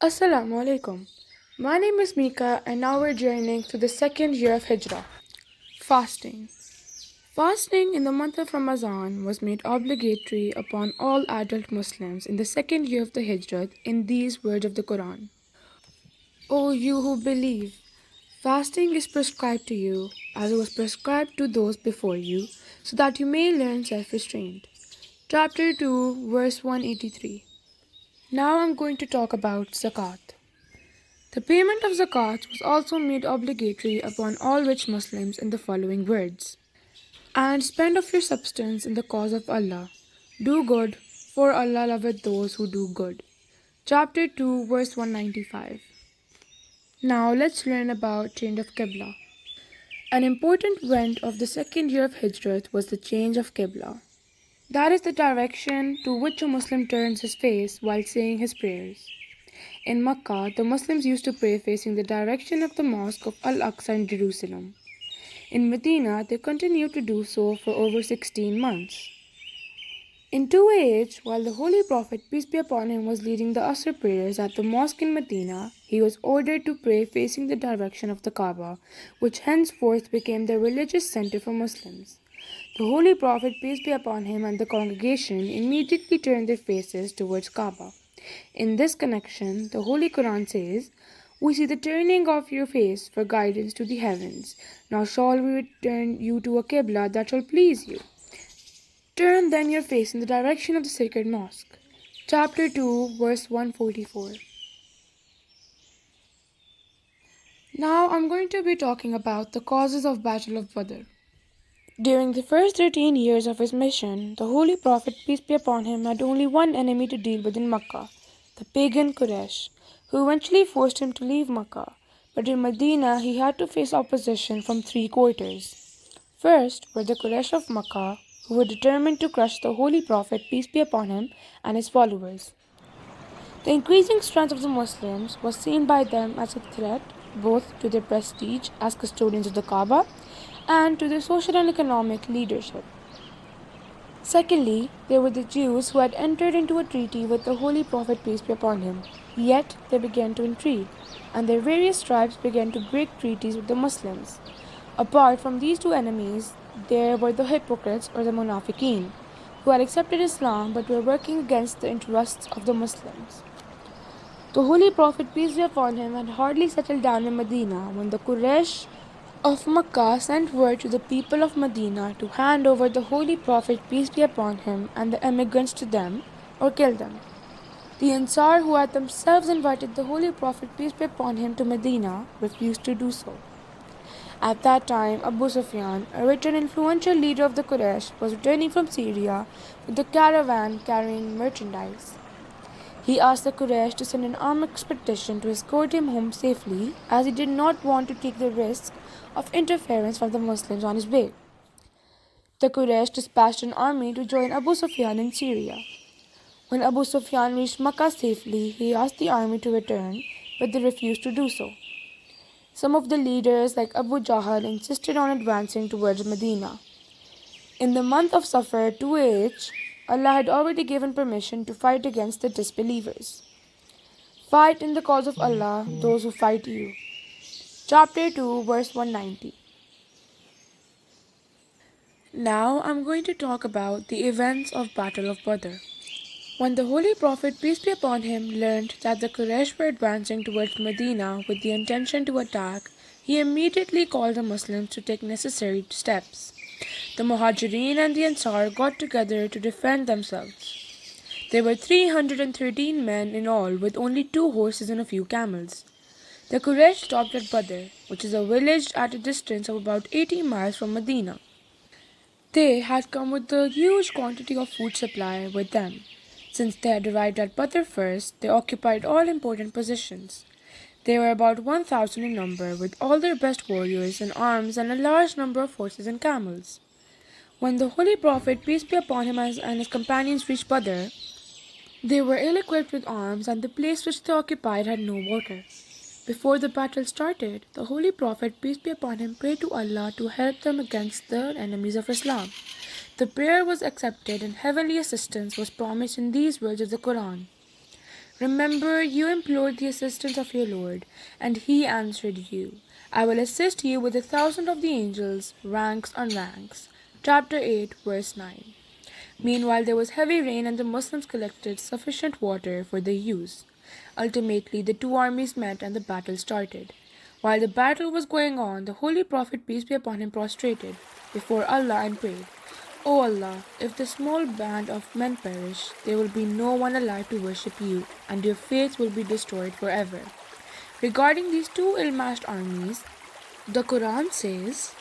Assalamu alaikum. My name is Mika and now we're journeying through the second year of Hijrah. Fasting. Fasting in the month of Ramadan was made obligatory upon all adult Muslims in the second year of the Hijrah in these words of the Quran. O you who believe, fasting is prescribed to you as it was prescribed to those before you, so that you may learn self-restraint. Chapter 2, verse 183. Now I'm going to talk about Zakat. The payment of zakat was also made obligatory upon all rich Muslims in the following words: And spend of your substance in the cause of Allah. Do good, for Allah loveth those who do good. Chapter 2, verse 195. Now let's learn about change of Qiblah. An important event of the second year of Hijrah was the change of Qiblah. That is the direction to which a Muslim turns his face while saying his prayers. In Makkah, the Muslims used to pray facing the direction of the Mosque of Al-Aqsa in Jerusalem. In Medina, they continued to do so for over 16 months. In 2 while the Holy Prophet, peace be upon him, was leading the Asr prayers at the mosque in Medina, he was ordered to pray facing the direction of the Kaaba, which henceforth became the religious center for Muslims. The Holy Prophet, peace be upon him, and the congregation immediately turned their faces towards Kaaba. In this connection, the Holy Quran says, We see the turning of your face for guidance to the heavens. Now shall we return you to a Qibla that shall please you. Turn then your face in the direction of the sacred mosque. Chapter 2, verse 144. Now I'm going to be talking about the causes of Battle of Badr. During the first 13 years of his mission, the Holy Prophet, peace be upon him, had only one enemy to deal with in Makkah, the pagan Quraysh, who eventually forced him to leave Makkah. But in Madinah, he had to face opposition from three quarters. First were the Quraysh of Makkah, who were determined to crush the Holy Prophet, peace be upon him, and his followers. The increasing strength of the Muslims was seen by them as a threat both to their prestige as custodians of the Kaaba and to their social and economic leadership. Secondly, there were the Jews who had entered into a treaty with the Holy Prophet, peace be upon him. Yet they began to intrigue, and their various tribes began to break treaties with the Muslims. Apart from these two enemies, there were the hypocrites or the munafiqeen, who had accepted Islam but were working against the interests of the Muslims. The Holy Prophet, peace be upon him, had hardly settled down in Medina when the Quraysh of Makkah sent word to the people of Medina to hand over the Holy Prophet, peace be upon him, and the emigrants to them, or kill them. The Ansar, who had themselves invited the Holy Prophet, peace be upon him, to Medina, refused to do so. At that time, Abu Sufyan, a rich and influential leader of the Quraysh, was returning from Syria with a caravan carrying merchandise. He asked the Quraysh to send an armed expedition to escort him home safely, as he did not want to take the risk of interference from the Muslims on his way. The Quraysh dispatched an army to join Abu Sufyan in Syria. When Abu Sufyan reached Makkah safely, he asked the army to return, but they refused to do so. Some of the leaders, like Abu Jahl, insisted on advancing towards Medina. In the month of Safar 2 Allah had already given permission to fight against the disbelievers. Fight in the cause of Allah those who fight you. Chapter 2, verse 190. Now I'm going to talk about the events of Battle of Badr. When the Holy Prophet, peace be upon him, learned that the Quraysh were advancing towards Medina with the intention to attack, he immediately called the Muslims to take necessary steps. The Muhajirin and the Ansar got together to defend themselves. There were 313 men in all, with only 2 horses and a few camels. The Quraysh stopped at Badr, which is a village at a distance of about 80 miles from Medina. They had come with a huge quantity of food supply with them. Since they had arrived at Badr first, they occupied all important positions. They were about 1,000 in number, with all their best warriors and arms and a large number of horses and camels. When the Holy Prophet, peace be upon him, and his companions reached Badr, they were ill-equipped with arms, and the place which they occupied had no water. Before the battle started, the Holy Prophet, peace be upon him, prayed to Allah to help them against the enemies of Islam. The prayer was accepted, and heavenly assistance was promised in these words of the Quran. Remember, you implored the assistance of your Lord, and he answered you. I will assist you with 1,000 of the angels, ranks on ranks. Chapter 8, verse 9. Meanwhile, there was heavy rain, and the Muslims collected sufficient water for their use. Ultimately, the two armies met and the battle started. While the battle was going on, the Holy Prophet, peace be upon him, prostrated before Allah and prayed, O Allah, if this small band of men perish, there will be no one alive to worship you, and your faith will be destroyed forever. Regarding these two ill-matched armies, the Quran says,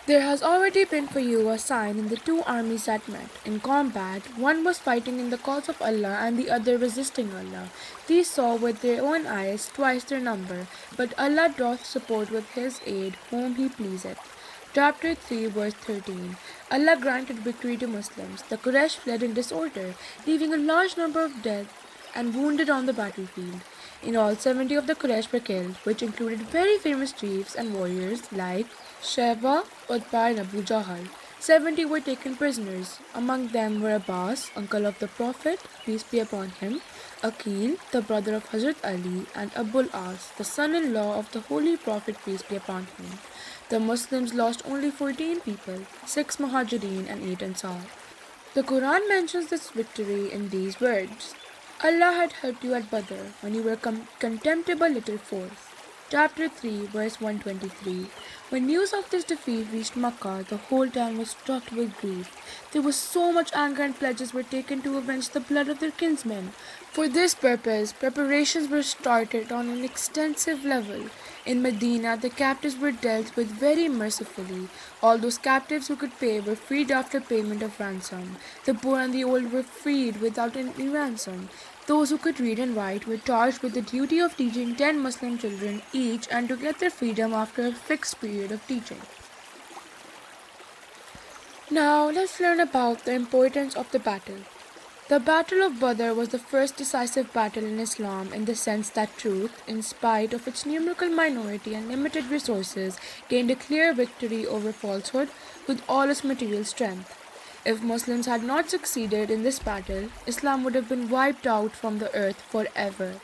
there has already been for you a sign in the two armies that met. In combat, one was fighting in the cause of Allah and the other resisting Allah. These saw with their own eyes twice their number, but Allah doth support with His aid whom He pleaseth. Chapter 3, verse 13. Allah granted victory to Muslims. The Quraysh fled in disorder, leaving a large number of dead and wounded on the battlefield. In all, 70 of the Quraysh were killed, which included very famous chiefs and warriors like Sheba, Utbah, and Abu Jahl. 70 were taken prisoners. Among them were Abbas, uncle of the Prophet, peace be upon him, Aqil, the brother of Hazrat Ali, and Abul As, the son-in-law of the Holy Prophet, peace be upon him. The Muslims lost only 14 people, 6 Muhajirin and 8 Ansar. The Quran mentions this victory in these words. Allah had helped you at Badr when you were contemptible little force. Chapter 3, verse 123. When news of this defeat reached Makkah, the whole town was struck with grief. There was so much anger and pledges were taken to avenge the blood of their kinsmen. For this purpose, preparations were started on an extensive level. In Medina, the captives were dealt with very mercifully. All those captives who could pay were freed after payment of ransom. The poor and the old were freed without any ransom. Those who could read and write were charged with the duty of teaching 10 Muslim children each and to get their freedom after a fixed period of teaching. Now let's learn about the importance of the battle. The Battle of Badr was the first decisive battle in Islam in the sense that truth, in spite of its numerical minority and limited resources, gained a clear victory over falsehood with all its material strength. If Muslims had not succeeded in this battle, Islam would have been wiped out from the earth forever.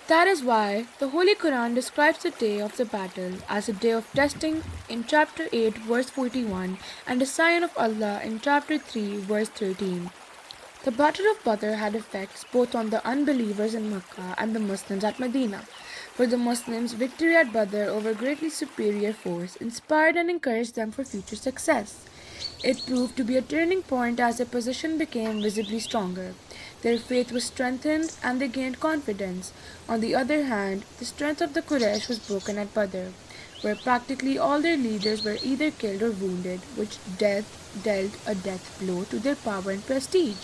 That is why the Holy Quran describes the day of the battle as a day of testing in chapter 8 verse 41 and a sign of Allah in chapter 3 verse 13. The Battle of Badr had effects both on the unbelievers in Makkah and the Muslims at Medina. For the Muslims, victory at Badr over greatly superior force inspired and encouraged them for future success. It proved to be a turning point as their position became visibly stronger. Their faith was strengthened and they gained confidence. On the other hand, the strength of the Quraysh was broken at Badr, where practically all their leaders were either killed or wounded, which dealt a death blow to their power and prestige.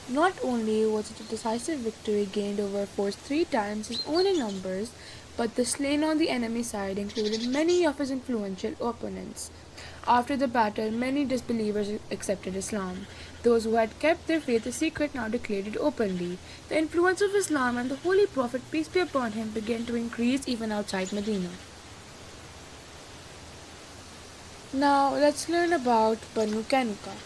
Not only was it a decisive victory gained over a force 3 times his own in numbers, but the slain on the enemy side included many of his influential opponents. After the battle, many disbelievers accepted Islam. Those who had kept their faith a secret now declared it openly. The influence of Islam and the Holy Prophet, peace be upon him, began to increase even outside Medina. Now let's learn about Banu Qaynuqa.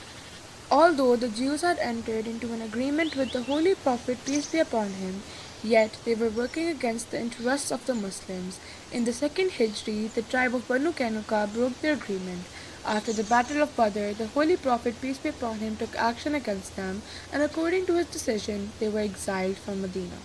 Although the Jews had entered into an agreement with the Holy Prophet, peace be upon him, yet they were working against the interests of the Muslims. In the second Hijrah, the tribe of Banu Qaynuqa broke their agreement. After the Battle of Badr, the Holy Prophet, peace be upon him, took action against them, and according to his decision, they were exiled from Medina.